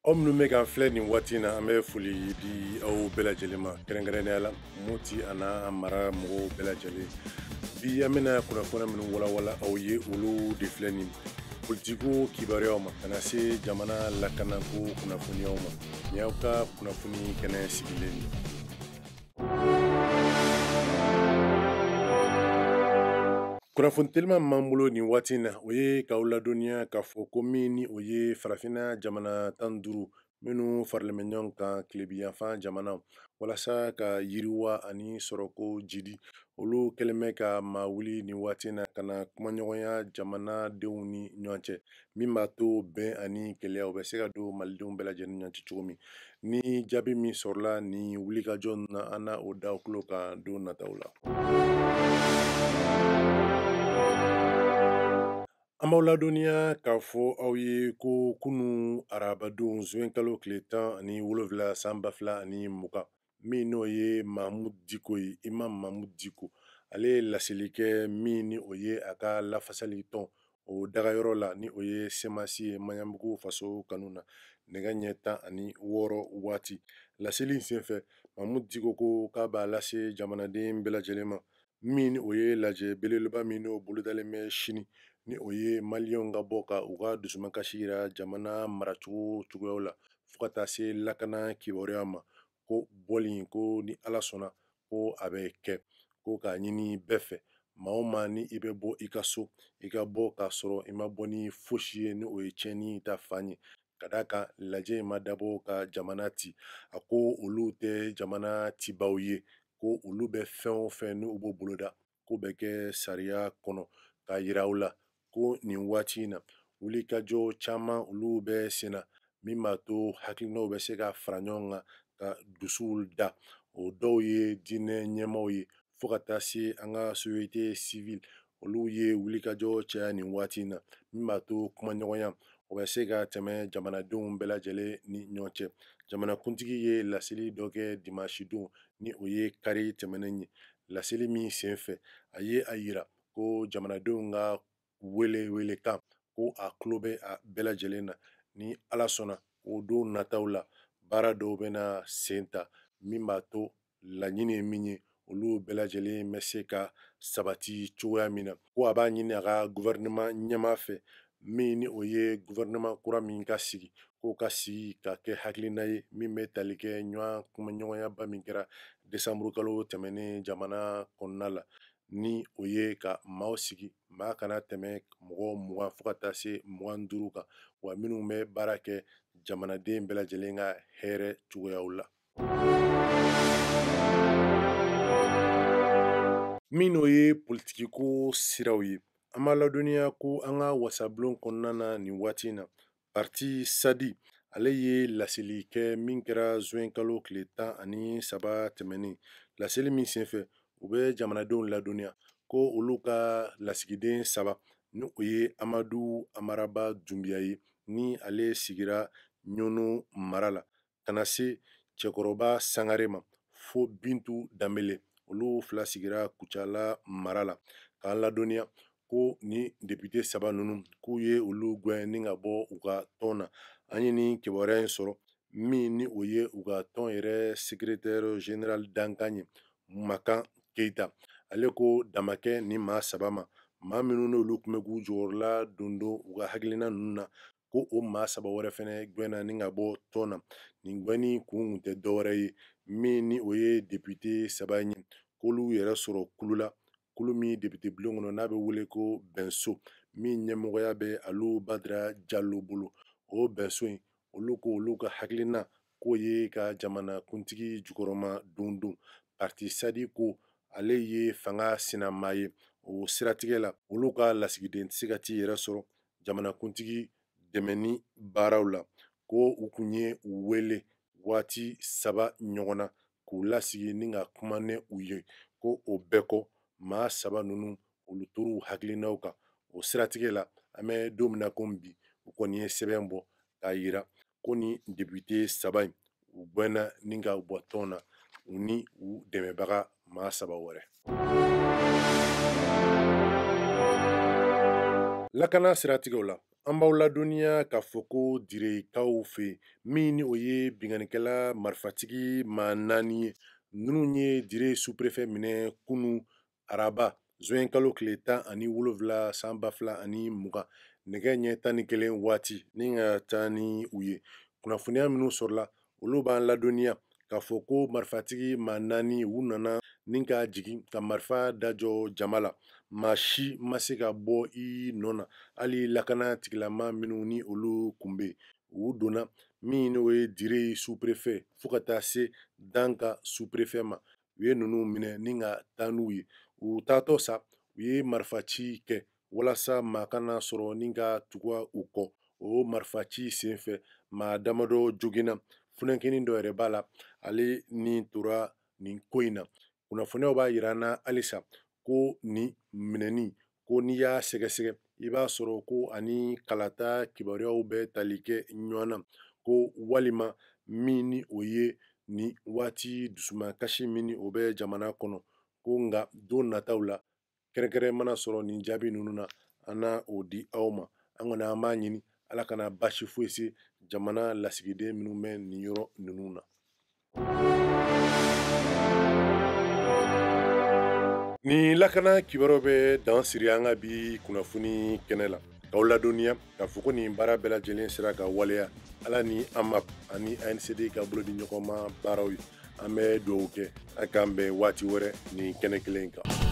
Aw minnu bɛ k'an filɛ nin waati in na an bɛ foli di aw bɛɛ lajɛlen ma kɛrɛnkɛrɛnnenya la Moti a n'a mara mɔgɔw bɛɛ lajɛlen. Bi an bɛna kunnafoni minnu walawala aw ye olu de filɛ nin politiko kibaruyaw ma ka na se jamana lakanako kunnafoniyaw ma. Ni y'aw ka kunnafoni kɛnɛ sigilen ye. Kunnafoni telima m'an bolo nin waati in na o ye k'aw ladɔnniya k'a fɔ ko min ni o ye farafinna jamana 15 minnu faralen bɛ ɲɔgɔn kan tilebiyanfan jamanaw walasa ka yiriwa ani sɔrɔko jidi olu kɛlen bɛ ka maa wuli nin waati in na ka na kumaɲɔgɔnya jamanadenw ni ɲɔgɔn cɛ min b'a to bɛn ani kɛlɛya u bɛ se ka don malidenw bɛɛ lajɛlen ɲɔgɔn cɛ cogo min ni jaabi min sɔrɔla ni wulikajɔ na an na o da o tulo kan don nataw la. An b'aw ladɔnniya k'a fɔ aw ye ko kunun arabadon juin kalo tile 17 san 2020 min n'o ye Mahamudu Diko ye Imam Mahamudu Diko ale ye laseli kɛ min ni o ye a ka lafasali tɔn o dagayɔrɔ la ni o ye Semasi ye Maɲanbugu faso kanu na nɛgɛ ɲɛ 16 waati laseli in senfɛ Mahamudu Diko ko k'a b'a lase jamanaden bɛɛ lajɛlen ma min ni o ye lajɛ belebeleba min n'o bolodalen bɛ sini ni o ye maliyɛnw ka bɔ ka u ka dusumakasi yira jamana maracogo cogoyaw la fo ka taa se lakana kibaruya ma ko bɔli ko ni ala sɔnna ko a bɛ kɛ ko k'a ɲini bɛɛ fɛ maa o maa ni i bɛ bɔ i ka so i ka bɔ k'a sɔrɔ i ma bɔ ni fosi ye ni o ye tiɲɛni ta fan ye ka d'a kan lajɛ in ma dabɔ ka jamana ci a ko olu tɛ jamana cibaw ye ko olu bɛ fɛn o fɛn ni u b'o boloda ko bɛ kɛ sariya kɔnɔ k'a yira u la ko nin waati in na wulikajɔ caman olu bɛ sen na min b'a to hakilinaw bɛ se ka fara ɲɔgɔn kan ka dusuw da o dɔw ye diinɛ ɲɛmaaw ye fo ka taa se an ka société civile olu ye wulikajɔ caya nin waati in na min b'a to kumaɲɔgɔnya o bɛ se ka tɛmɛ jamanadenw bɛɛ lajɛlen ni ɲɔgɔn cɛ jamanakuntigi ye laseli dɔ kɛ dimanche don ni o ye kari tɛmɛnen ye laseli min senfɛ a ye a yira ko jamanadenw ka wele kan ko a tulo bɛ a bɛɛ lajɛlen na ni ala sɔnna o don nataw la baara dɔw bɛna sen ta min b'a to laɲini ye min ye olu bɛɛ lajɛlen bɛ se ka sabati cogoya min na ko a b'a ɲini a ka gouvernement ɲɛmaa fɛ min ni o ye gouvernement kura min ka sigi k'o ka sigi ka kɛ hakilina ye min bɛ tali kɛ kumaɲɔgɔnyaba min kɛra desanburu kalo tɛmɛnen jamana kɔnɔna la ni o ye ka maaw sigi maa kana tɛmɛ mɔgɔ 20 fo ka taa se 25 kan wa minnu bɛ baara kɛ jamanaden bɛɛ lajɛlen ka hɛrɛ cogoyaw la. min n'o ye politikiko siraw ye an b'a ladɔnniya ko an ka wasabulon kɔnɔna na nin waati in na parti sadi ale ye laseli kɛ min kɛra juin kalo tile 13 tɛmɛnen laseli min senfɛ u bɛ jamanadenw ladɔnniya ko olu ka lasigiden 3 ni o ye Amadu Amaraba Dunbiya ye ni ale sigira ɲɔnɔ mara la ka na se cɛkɔrɔba Sangare ma fo Bintu Danbele olu fila sigira Kucala mara la k'an ladɔnniya ko ni député 3 ninnu k'u ye olu gɛn ni ka bɔ u ka tɔn na an ye ni kibaruya in sɔrɔ min ni o ye u ka tɔn yɛrɛ secrétaire général dankan ye Makan Keita ale ko damakɛ ni maa 3 ma maa minnu n'olu tun bɛ k'u jɔyɔrɔla don u ka hakilina ninnu na ko o maa 3 wɛrɛ fɛnɛ gɛnna ni ka bɔ tɔn na nin gɛnni kun tɛ dɔwɛrɛ ye min ni o ye député 3 ye k'olu yɛrɛ sɔrɔ kulu la kulu min député bulon kɔnɔ n'a bɛ wele ko Bɛnso min ɲɛmɔgɔya bɛ Alu Badara Jalo bolo o Bɛnso in olu ko olu ka hakilina k'o ye ka jamanakuntigi jukɔrɔma don parti sadi ko ale ye fanga sinamaa ye o siratigɛ la olu ka lasigiden tɛ se ka t'i yɛrɛ sɔrɔ jamanakuntigi dɛmɛni baaraw la ko u kun ye u wele waati 3 ɲɔgɔn na k'u lasigi ni ka kuma ni u ye ko o bɛɛ kɔ maa 3 ninnu olu tor'u hakilinaw kan o siratigɛ la an bɛ don min na komi bi u kɔni ye sɛbɛn bɔ k'a yira ko ni député 3 in u gɛnna ni ka bɔ tɔn na u ni u dɛmɛbaga maa 3 wɛrɛ. lakana siratigɛw la An b'aw ladɔnniya k'a fɔ ko direkaw fɛ min ni o ye binganikɛla marifatigi maa 4 ye ninnu ye dire sous-préfet minɛ kunu araba juin kalo tile 17 san 2020 nɛgɛ ɲɛ 11 waati ni ka taa ni u ye. Kunnafoniya minnu sɔrɔla olu b'an ladɔnniya k'a fɔ ko marifatigi maa 4 u nana ni ka jigin ka marifa dajɔ jama la. Maa si ma se ka bɔ i nɔ na, hali lakana tigilama minnu ni olu kun bɛ yen u donna min n'o ye dire sous-préfet fo ka taa se dan ka sous-préfet ma. U ye ninnu minɛ ni ka taa n'u ye. U taatɔ sa u ye marifaci kɛ walasa maa kana sɔrɔ ni ka tugu u kɔ. O marifaci senfɛ maa damadɔ joginna. Funankɛni dɔ yɛrɛ b'a la ale ni tora nin ko in na. Kunnafoniyaw b'a yira an na halisa ko nin minɛni ko n'i y'a sɛgɛsɛgɛ i b'a sɔrɔ ko ani kalata kibaruyaw bɛ tali kɛ ɲɔgɔn na, ko walima min ni o ye ni waati dusumakasi min ni o bɛ jamana kɔnɔ, ko nka don nataw la kɛrɛnkɛrɛn mana sɔrɔ nin jaabi ninnu na an na o di aw ma. An kɔni an b'a ɲini ala kana basi foyi se jamana lasigiden minnu bɛ nin yɔrɔ ninnu na. Ni lakana kibaruyaw bɛ dan siri an ka bi kunnafoni kɛnɛ la k'aw ladɔnniya k'a fɔ ko nin baara bɛɛ lajɛlen sera ka waleya ala ni AMAP ani ANCD ka bolo di ɲɔgɔn ma baaraw ye. An bɛ dugawu kɛ a k'an bɛn waati wɛrɛ ni kɛnɛ kelen kan.